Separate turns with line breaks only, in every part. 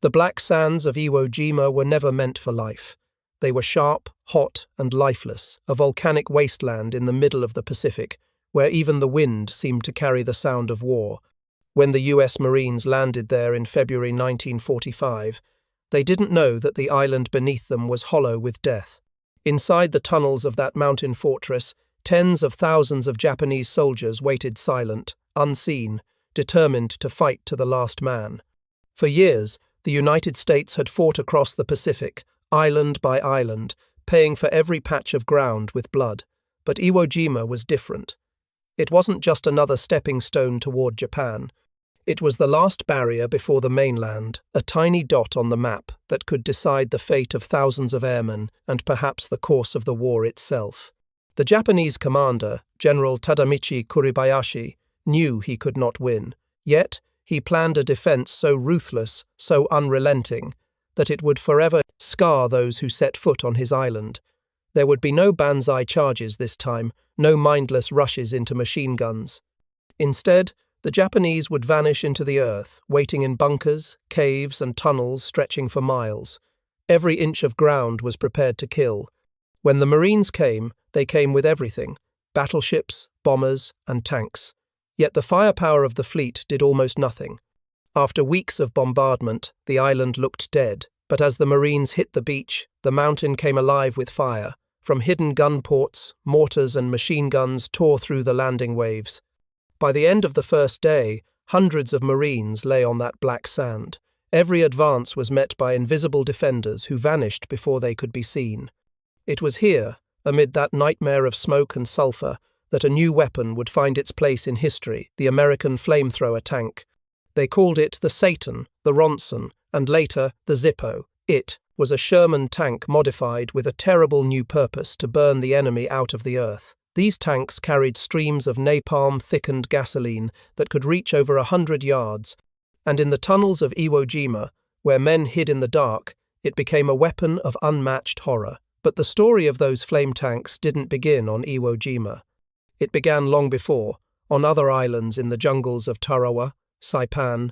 The black sands of Iwo Jima were never meant for life. They were sharp, hot, and lifeless, a volcanic wasteland in the middle of the Pacific, where even the wind seemed to carry the sound of war. When the US Marines landed there in February 1945, they didn't know that the island beneath them was hollow with death. Inside the tunnels of that mountain fortress, tens of thousands of Japanese soldiers waited silent, unseen, determined to fight to the last man. For years, the United States had fought across the Pacific, island by island, paying for every patch of ground with blood. But Iwo Jima was different. It wasn't just another stepping stone toward Japan. It was the last barrier before the mainland, a tiny dot on the map that could decide the fate of thousands of airmen and perhaps the course of the war itself. The Japanese commander, General Tadamichi Kuribayashi, knew he could not win. Yet, he planned a defense so ruthless, so unrelenting, that it would forever scar those who set foot on his island. There would be no banzai charges this time, no mindless rushes into machine guns. Instead, the Japanese would vanish into the earth, waiting in bunkers, caves, and tunnels stretching for miles. Every inch of ground was prepared to kill. When the Marines came, they came with everything: battleships, bombers, and tanks. Yet the firepower of the fleet did almost nothing. After weeks of bombardment, the island looked dead, but as the Marines hit the beach, the mountain came alive with fire. From hidden gun ports, mortars and machine guns tore through the landing waves. By the end of the first day, hundreds of Marines lay on that black sand. Every advance was met by invisible defenders who vanished before they could be seen. It was here, amid that nightmare of smoke and sulfur, that a new weapon would find its place in history: the American Flamethrower tank. They called it the Satan, the Ronson, and later the Zippo. It was a Sherman tank modified with a terrible new purpose: to burn the enemy out of the earth. These tanks carried streams of napalm-thickened gasoline that could reach over 100 yards, and in the tunnels of Iwo Jima, where men hid in the dark, it became a weapon of unmatched horror. But the story of those flame tanks didn't begin on Iwo Jima. It began long before, on other islands in the jungles of Tarawa, Saipan,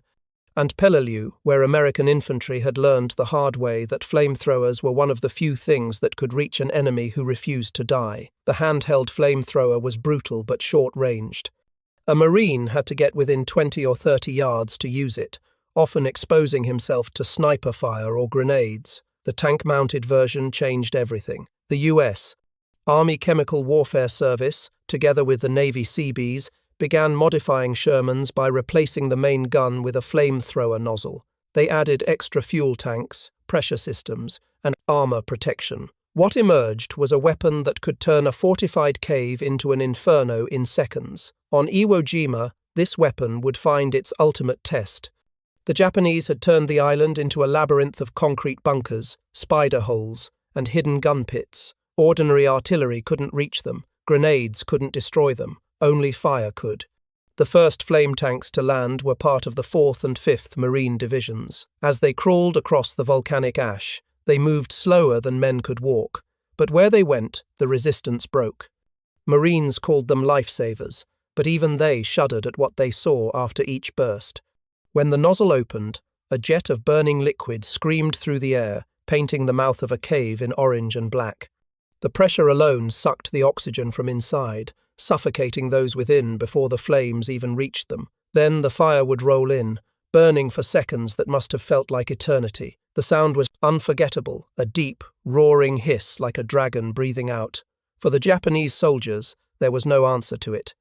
and Peleliu, where American infantry had learned the hard way that flamethrowers were one of the few things that could reach an enemy who refused to die. The handheld flamethrower was brutal but short-ranged. A Marine had to get within 20 or 30 yards to use it, often exposing himself to sniper fire or grenades. The tank-mounted version changed everything. The U.S. Army Chemical Warfare Service, together with the Navy Seabees, began modifying Shermans by replacing the main gun with a flamethrower nozzle. They added extra fuel tanks, pressure systems, and armor protection. What emerged was a weapon that could turn a fortified cave into an inferno in seconds. On Iwo Jima, this weapon would find its ultimate test. The Japanese had turned the island into a labyrinth of concrete bunkers, spider holes, and hidden gun pits. Ordinary artillery couldn't reach them. Grenades couldn't destroy them. Only fire could. The first flame tanks to land were part of the 4th and 5th Marine Divisions. As they crawled across the volcanic ash, they moved slower than men could walk. But where they went, the resistance broke. Marines called them lifesavers, but even they shuddered at what they saw after each burst. When the nozzle opened, a jet of burning liquid screamed through the air, painting the mouth of a cave in orange and black. The pressure alone sucked the oxygen from inside, suffocating those within before the flames even reached them. Then the fire would roll in, burning for seconds that must have felt like eternity. The sound was unforgettable, a deep, roaring hiss like a dragon breathing out. For the Japanese soldiers, there was no answer to it.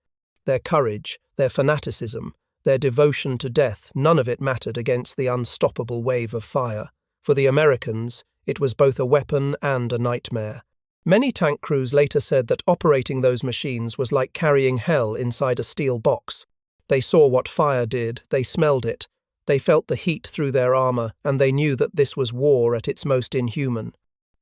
Their courage, their fanaticism, their devotion to death, none of it mattered against the unstoppable wave of fire. For the Americans, it was both a weapon and a nightmare. Many tank crews later said that operating those machines was like carrying hell inside a steel box. They saw what fire did, they smelled it, they felt the heat through their armor, and they knew that this was war at its most inhuman.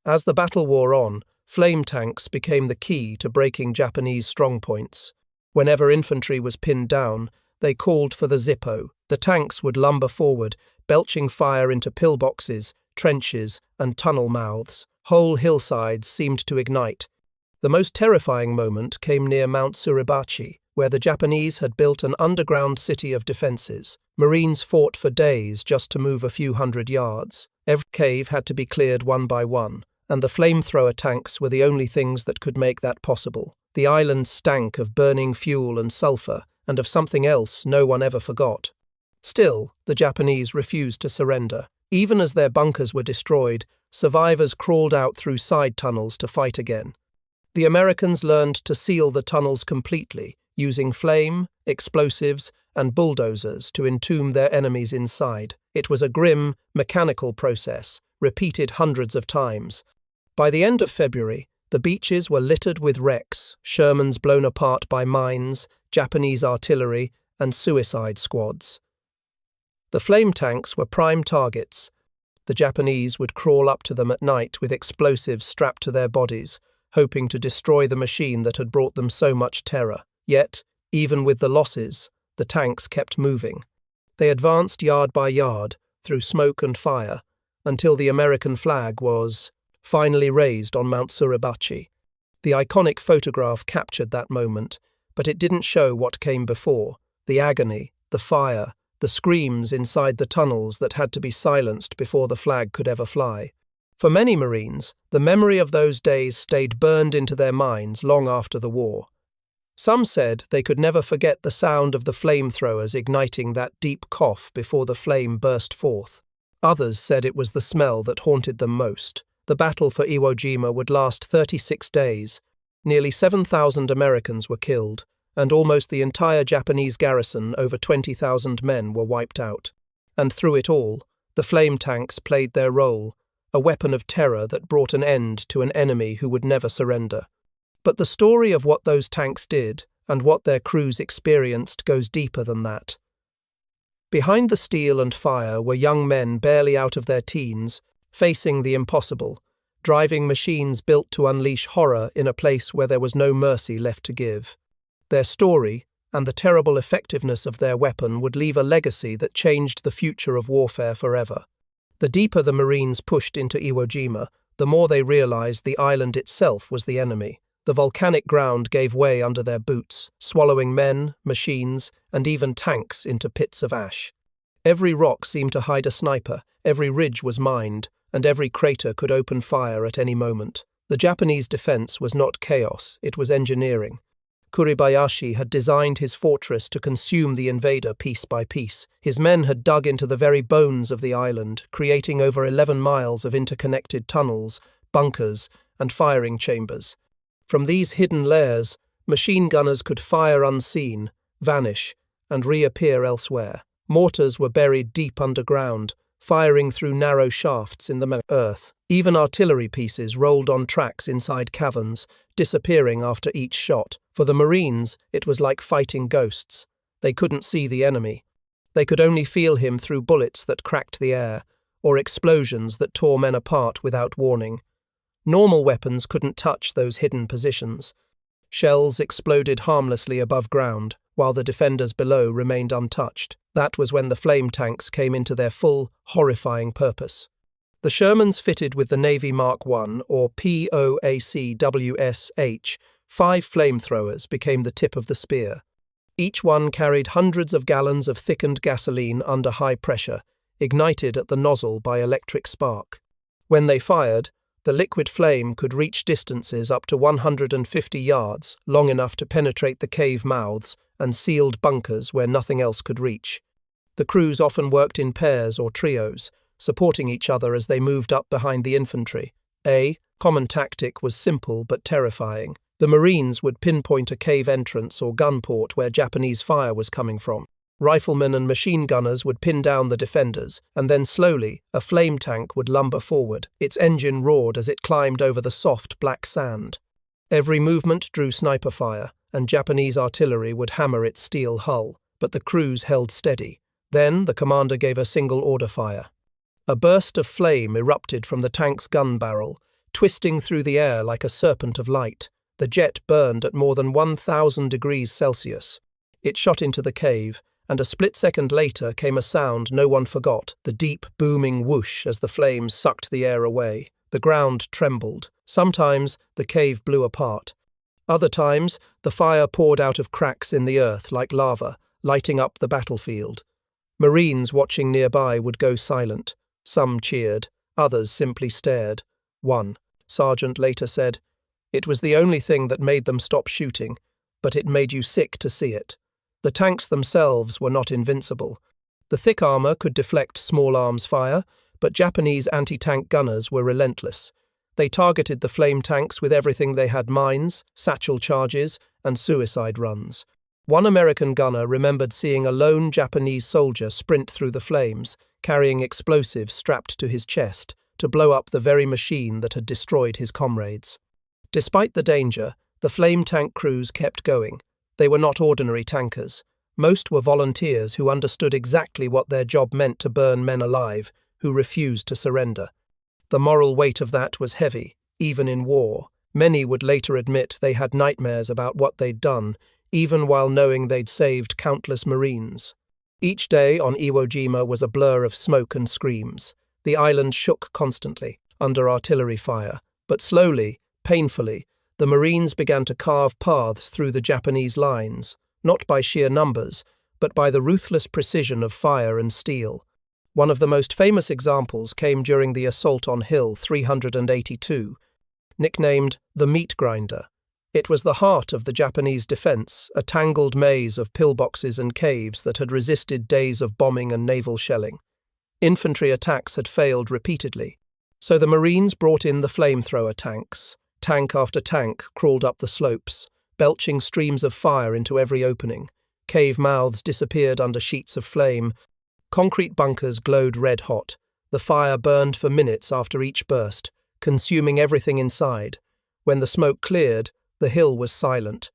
As the battle wore on, flame tanks became the key to breaking Japanese strongpoints. Whenever infantry was pinned down, they called for the Zippo. The tanks would lumber forward, belching fire into pillboxes, trenches, and tunnel mouths. Whole hillsides seemed to ignite. The most terrifying moment came near Mount Suribachi, where the Japanese had built an underground city of defenses. Marines fought for days just to move a few hundred yards. Every cave had to be cleared one by one, and the flamethrower tanks were the only things that could make that possible. The island stank of burning fuel and sulfur, and of something else no one ever forgot. Still, the Japanese refused to surrender. Even as their bunkers were destroyed, survivors crawled out through side tunnels to fight again. The Americans learned to seal the tunnels completely, using flame, explosives, and bulldozers to entomb their enemies inside. It was a grim, mechanical process, repeated hundreds of times. By the end of February, the beaches were littered with wrecks, Shermans blown apart by mines, Japanese artillery, and suicide squads. The flame tanks were prime targets. The Japanese would crawl up to them at night with explosives strapped to their bodies, hoping to destroy the machine that had brought them so much terror. Yet, even with the losses, the tanks kept moving. They advanced yard by yard, through smoke and fire, until the American flag was finally raised on Mount Suribachi. The iconic photograph captured that moment, but it didn't show what came before: the agony, the fire, the screams inside the tunnels that had to be silenced before the flag could ever fly. For many Marines, the memory of those days stayed burned into their minds long after the war. Some said they could never forget the sound of the flamethrowers igniting that deep cough before the flame burst forth. Others said it was the smell that haunted them most. The battle for Iwo Jima would last 36 days. Nearly 7,000 Americans were killed, and almost the entire Japanese garrison, over 20,000 men, were wiped out. And through it all, the flame tanks played their role, a weapon of terror that brought an end to an enemy who would never surrender. But the story of what those tanks did and what their crews experienced goes deeper than that. Behind the steel and fire were young men barely out of their teens, facing the impossible, driving machines built to unleash horror in a place where there was no mercy left to give. Their story, and the terrible effectiveness of their weapon, would leave a legacy that changed the future of warfare forever. The deeper the Marines pushed into Iwo Jima, the more they realized the island itself was the enemy. The volcanic ground gave way under their boots, swallowing men, machines, and even tanks into pits of ash. Every rock seemed to hide a sniper, every ridge was mined, and every crater could open fire at any moment. The Japanese defense was not chaos, it was engineering. Kuribayashi had designed his fortress to consume the invader piece by piece. His men had dug into the very bones of the island, creating over 11 miles of interconnected tunnels, bunkers, and firing chambers. From these hidden lairs, machine gunners could fire unseen, vanish, and reappear elsewhere. Mortars were buried deep underground, firing through narrow shafts in the earth. Even artillery pieces rolled on tracks inside caverns, disappearing after each shot. For the Marines, it was like fighting ghosts. They couldn't see the enemy. They could only feel him through bullets that cracked the air, or explosions that tore men apart without warning. Normal weapons couldn't touch those hidden positions. Shells exploded harmlessly above ground, while the defenders below remained untouched. That was when the flame tanks came into their full, horrifying purpose. The Shermans, fitted with the Navy Mark I, or POA-CWS-H5 flamethrowers, became the tip of the spear. Each one carried hundreds of gallons of thickened gasoline under high pressure, ignited at the nozzle by electric spark. When they fired, the liquid flame could reach distances up to 150 yards, long enough to penetrate the cave mouths and sealed bunkers where nothing else could reach. The crews often worked in pairs or trios, supporting each other as they moved up behind the infantry. A common tactic was simple but terrifying. The Marines would pinpoint a cave entrance or gun port where Japanese fire was coming from. Riflemen and machine gunners would pin down the defenders, and then slowly, a flame tank would lumber forward. Its engine roared as it climbed over the soft black sand. Every movement drew sniper fire, and Japanese artillery would hammer its steel hull, but the crews held steady. Then the commander gave a single order fire. A burst of flame erupted from the tank's gun barrel, twisting through the air like a serpent of light. The jet burned at more than 1,000 degrees Celsius. It shot into the cave, and a split second later came a sound no one forgot, the deep, booming whoosh as the flames sucked the air away. The ground trembled. Sometimes the cave blew apart. Other times, the fire poured out of cracks in the earth like lava, lighting up the battlefield. Marines watching nearby would go silent. Some cheered, others simply stared. One sergeant later said, "It was the only thing that made them stop shooting, but it made you sick to see it." The tanks themselves were not invincible. The thick armor could deflect small arms fire, but Japanese anti-tank gunners were relentless. They targeted the flame tanks with everything they had: mines, satchel charges, and suicide runs. One American gunner remembered seeing a lone Japanese soldier sprint through the flames, carrying explosives strapped to his chest, to blow up the very machine that had destroyed his comrades. Despite the danger, the flame tank crews kept going. They were not ordinary tankers. Most were volunteers who understood exactly what their job meant to burn men alive, who refused to surrender. The moral weight of that was heavy, even in war. Many would later admit they had nightmares about what they'd done, even while knowing they'd saved countless Marines. Each day on Iwo Jima was a blur of smoke and screams. The island shook constantly, under artillery fire, but slowly, painfully, the Marines began to carve paths through the Japanese lines, not by sheer numbers, but by the ruthless precision of fire and steel. One of the most famous examples came during the assault on Hill 382, nicknamed the Meat Grinder. It was the heart of the Japanese defense, a tangled maze of pillboxes and caves that had resisted days of bombing and naval shelling. Infantry attacks had failed repeatedly, so the Marines brought in the flamethrower tanks. Tank after tank crawled up the slopes, belching streams of fire into every opening. Cave mouths disappeared under sheets of flame. Concrete bunkers glowed red-hot. The fire burned for minutes after each burst, consuming everything inside. When the smoke cleared, the hill was silent.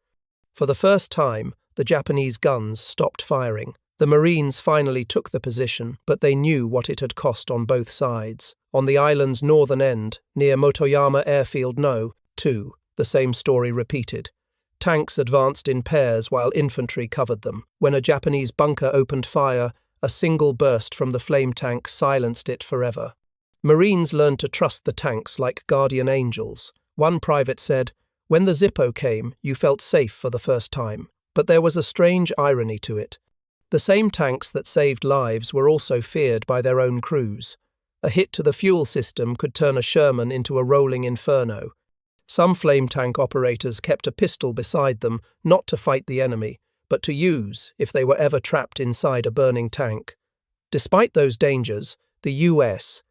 For the first time, the Japanese guns stopped firing. The Marines finally took the position, but they knew what it had cost on both sides. On the island's northern end, near Motoyama Airfield No. 2, the same story repeated. Tanks advanced in pairs while infantry covered them. When a Japanese bunker opened fire, a single burst from the flame tank silenced it forever. Marines learned to trust the tanks like guardian angels. One private said, "When the Zippo came, you felt safe for the first time." But there was a strange irony to it. The same tanks that saved lives were also feared by their own crews. A hit to the fuel system could turn a Sherman into a rolling inferno. Some flame tank operators kept a pistol beside them, not to fight the enemy, but to use if they were ever trapped inside a burning tank. Despite those dangers, the U.S.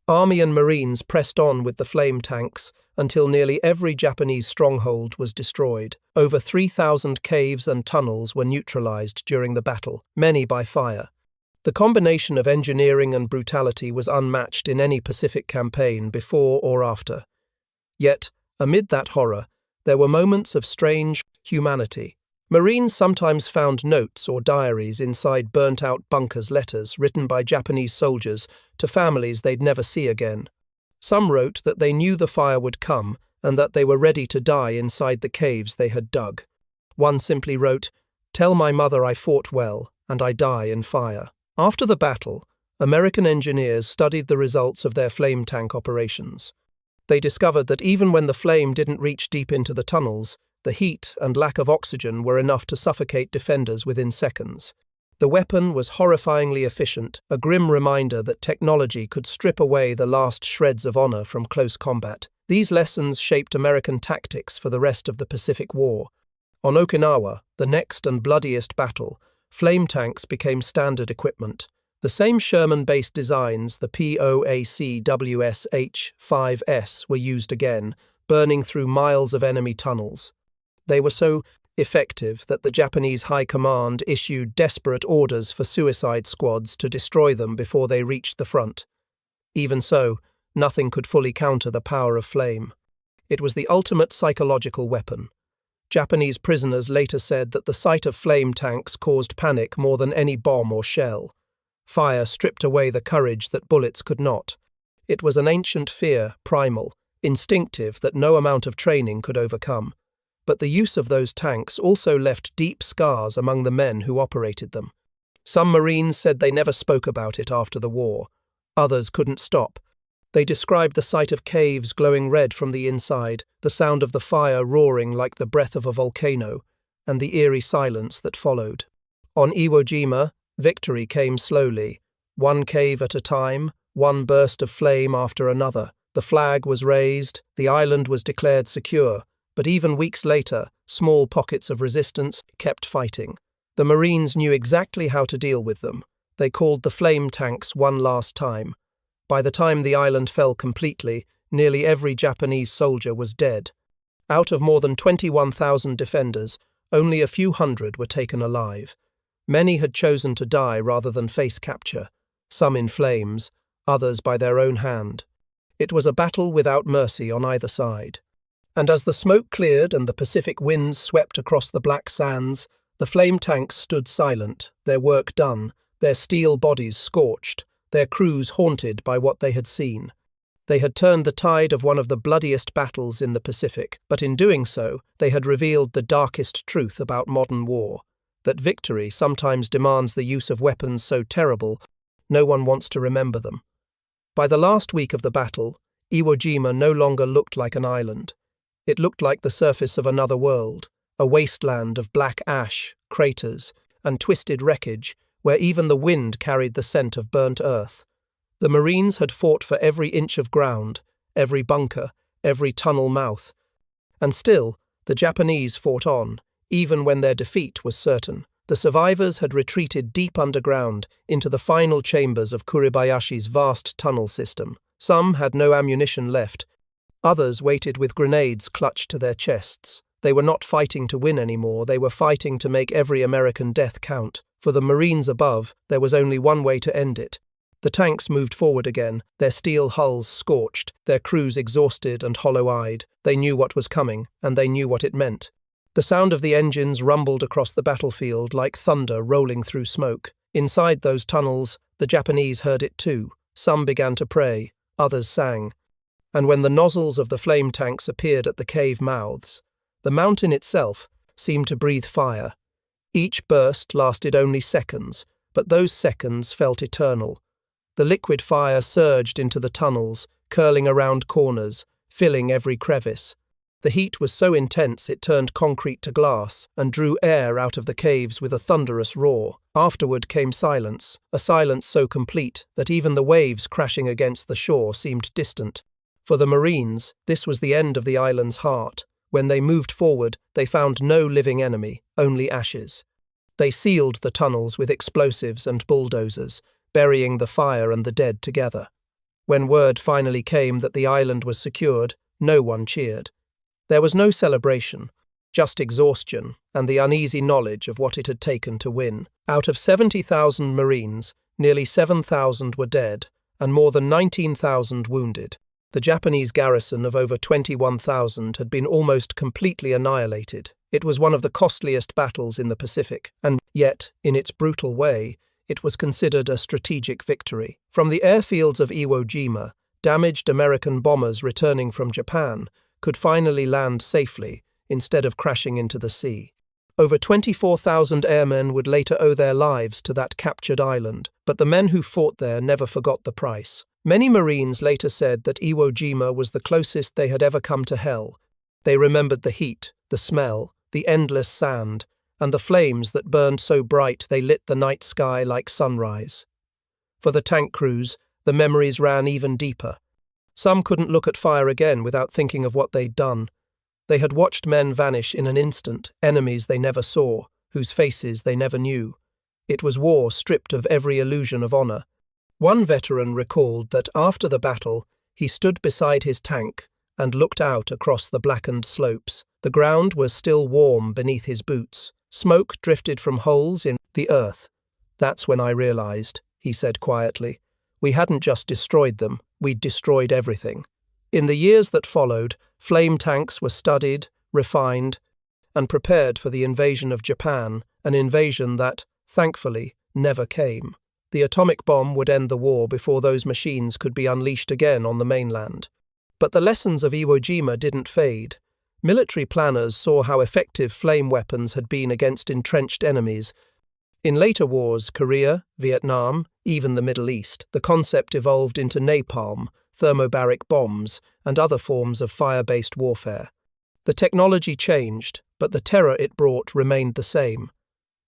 Army and Marines pressed on with the flame tanks until nearly every Japanese stronghold was destroyed. Over 3,000 caves and tunnels were neutralized during the battle, many by fire. The combination of engineering and brutality was unmatched in any Pacific campaign before or after. Yet, amid that horror, there were moments of strange humanity. Marines sometimes found notes or diaries inside burnt-out bunkers, letters written by Japanese soldiers to families they'd never see again. Some wrote that they knew the fire would come and that they were ready to die inside the caves they had dug. One simply wrote, "Tell my mother I fought well, and I die in fire." After the battle, American engineers studied the results of their flame tank operations. They discovered that even when the flame didn't reach deep into the tunnels, the heat and lack of oxygen were enough to suffocate defenders within seconds. The weapon was horrifyingly efficient, a grim reminder that technology could strip away the last shreds of honor from close combat. These lessons shaped American tactics for the rest of the Pacific War. On Okinawa, the next and bloodiest battle, flame tanks became standard equipment. The same Sherman-based designs, the POA-CWS-H5 were used again, burning through miles of enemy tunnels. They were so effective that the Japanese High Command issued desperate orders for suicide squads to destroy them before they reached the front. Even so, nothing could fully counter the power of flame. It was the ultimate psychological weapon. Japanese prisoners later said that the sight of flame tanks caused panic more than any bomb or shell. Fire stripped away the courage that bullets could not. It was an ancient fear, primal, instinctive, that no amount of training could overcome. But the use of those tanks also left deep scars among the men who operated them. Some Marines said they never spoke about it after the war. Others couldn't stop. They described the sight of caves glowing red from the inside, the sound of the fire roaring like the breath of a volcano, and the eerie silence that followed. On Iwo Jima, victory came slowly, one cave at a time, one burst of flame after another. The flag was raised, the island was declared secure, but even weeks later, small pockets of resistance kept fighting. The Marines knew exactly how to deal with them. They called the flame tanks one last time. By the time the island fell completely, nearly every Japanese soldier was dead. Out of more than 21,000 defenders, only a few hundred were taken alive. Many had chosen to die rather than face capture, some in flames, others by their own hand. It was a battle without mercy on either side. And as the smoke cleared and the Pacific winds swept across the black sands, the flame tanks stood silent, their work done, their steel bodies scorched, their crews haunted by what they had seen. They had turned the tide of one of the bloodiest battles in the Pacific, but in doing so, they had revealed the darkest truth about modern war, that victory sometimes demands the use of weapons so terrible, no one wants to remember them. By the last week of the battle, Iwo Jima no longer looked like an island. It looked like the surface of another world, a wasteland of black ash, craters, and twisted wreckage, where even the wind carried the scent of burnt earth. The Marines had fought for every inch of ground, every bunker, every tunnel mouth. And still, the Japanese fought on, even when their defeat was certain. The survivors had retreated deep underground into the final chambers of Kuribayashi's vast tunnel system. Some had no ammunition left. Others waited with grenades clutched to their chests. They were not fighting to win anymore, they were fighting to make every American death count. For the Marines above, there was only one way to end it. The tanks moved forward again, their steel hulls scorched, their crews exhausted and hollow-eyed. They knew what was coming, and they knew what it meant. The sound of the engines rumbled across the battlefield like thunder rolling through smoke. Inside those tunnels, the Japanese heard it too. Some began to pray, others sang. And when the nozzles of the flame tanks appeared at the cave mouths, the mountain itself seemed to breathe fire. Each burst lasted only seconds, but those seconds felt eternal. The liquid fire surged into the tunnels, curling around corners, filling every crevice. The heat was so intense it turned concrete to glass and drew air out of the caves with a thunderous roar. Afterward came silence, a silence so complete that even the waves crashing against the shore seemed distant. For the Marines, this was the end of the island's heart. When they moved forward, they found no living enemy, only ashes. They sealed the tunnels with explosives and bulldozers, burying the fire and the dead together. When word finally came that the island was secured, no one cheered. There was no celebration, just exhaustion and the uneasy knowledge of what it had taken to win. Out of 70,000 Marines, nearly 7,000 were dead and more than 19,000 wounded. The Japanese garrison of over 21,000 had been almost completely annihilated. It was one of the costliest battles in the Pacific, and yet, in its brutal way, it was considered a strategic victory. From the airfields of Iwo Jima, damaged American bombers returning from Japan could finally land safely instead of crashing into the sea. Over 24,000 airmen would later owe their lives to that captured island, but the men who fought there never forgot the price. Many Marines later said that Iwo Jima was the closest they had ever come to hell. They remembered the heat, the smell, the endless sand, and the flames that burned so bright they lit the night sky like sunrise. For the tank crews, the memories ran even deeper. Some couldn't look at fire again without thinking of what they'd done. They had watched men vanish in an instant, enemies they never saw, whose faces they never knew. It was war stripped of every illusion of honor. One veteran recalled that after the battle, he stood beside his tank and looked out across the blackened slopes. The ground was still warm beneath his boots. Smoke drifted from holes in the earth. "That's when I realized," he said quietly. "We hadn't just destroyed them, we'd destroyed everything." In the years that followed, flame tanks were studied, refined, and prepared for the invasion of Japan, an invasion that, thankfully, never came. The atomic bomb would end the war before those machines could be unleashed again on the mainland. But the lessons of Iwo Jima didn't fade. Military planners saw how effective flame weapons had been against entrenched enemies. In later wars, Korea, Vietnam, even the Middle East, the concept evolved into napalm, thermobaric bombs, and other forms of fire-based warfare. The technology changed, but the terror it brought remained the same.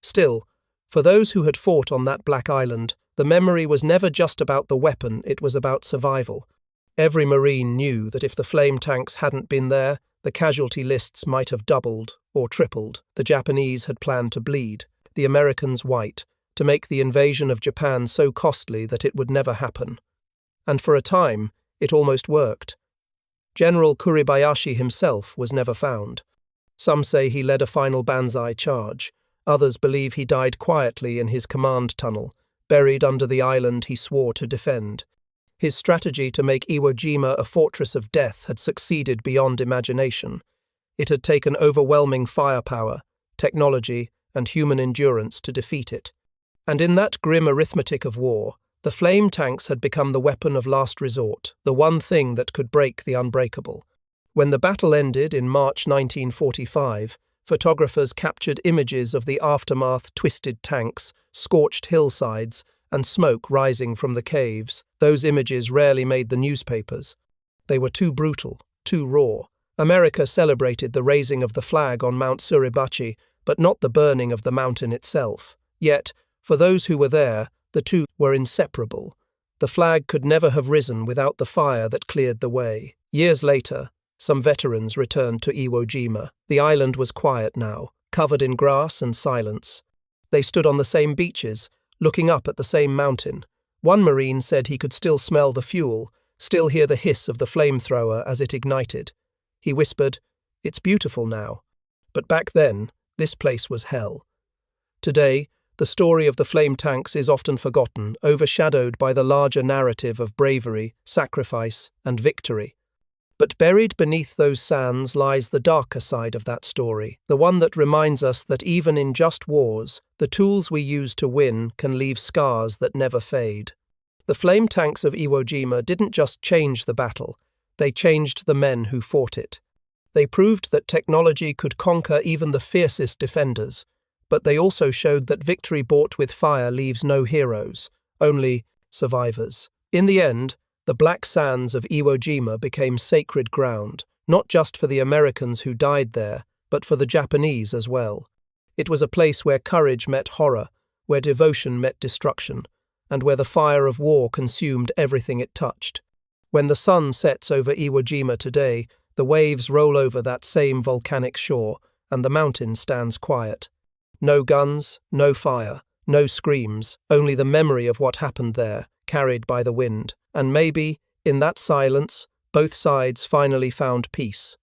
Still, for those who had fought on that black island, the memory was never just about the weapon, it was about survival. Every Marine knew that if the flame tanks hadn't been there, the casualty lists might have doubled or tripled. The Japanese had planned to bleed, the Americans white, to make the invasion of Japan so costly that it would never happen. And for a time, it almost worked. General Kuribayashi himself was never found. Some say he led a final banzai charge. Others believe he died quietly in his command tunnel, buried under the island he swore to defend. His strategy to make Iwo Jima a fortress of death had succeeded beyond imagination. It had taken overwhelming firepower, technology, and human endurance to defeat it. And in that grim arithmetic of war, the flame tanks had become the weapon of last resort, the one thing that could break the unbreakable. When the battle ended in March 1945, photographers captured images of the aftermath: twisted tanks, scorched hillsides, and smoke rising from the caves. Those images rarely made the newspapers. They were too brutal, too raw. America celebrated the raising of the flag on Mount Suribachi, but not the burning of the mountain itself. Yet, for those who were there, the two were inseparable. The flag could never have risen without the fire that cleared the way. Years later, some veterans returned to Iwo Jima. The island was quiet now, covered in grass and silence. They stood on the same beaches, looking up at the same mountain. One Marine said he could still smell the fuel, still hear the hiss of the flamethrower as it ignited. He whispered, "It's beautiful now." But back then, this place was hell. Today, the story of the flame tanks is often forgotten, overshadowed by the larger narrative of bravery, sacrifice, and victory. But buried beneath those sands lies the darker side of that story, the one that reminds us that even in just wars, the tools we use to win can leave scars that never fade. The flame tanks of Iwo Jima didn't just change the battle, they changed the men who fought it. They proved that technology could conquer even the fiercest defenders, but they also showed that victory bought with fire leaves no heroes, only survivors. In the end, the black sands of Iwo Jima became sacred ground, not just for the Americans who died there, but for the Japanese as well. It was a place where courage met horror, where devotion met destruction, and where the fire of war consumed everything it touched. When the sun sets over Iwo Jima today, the waves roll over that same volcanic shore, and the mountain stands quiet. No guns, no fire, no screams, only the memory of what happened there, carried by the wind. And maybe, in that silence, both sides finally found peace.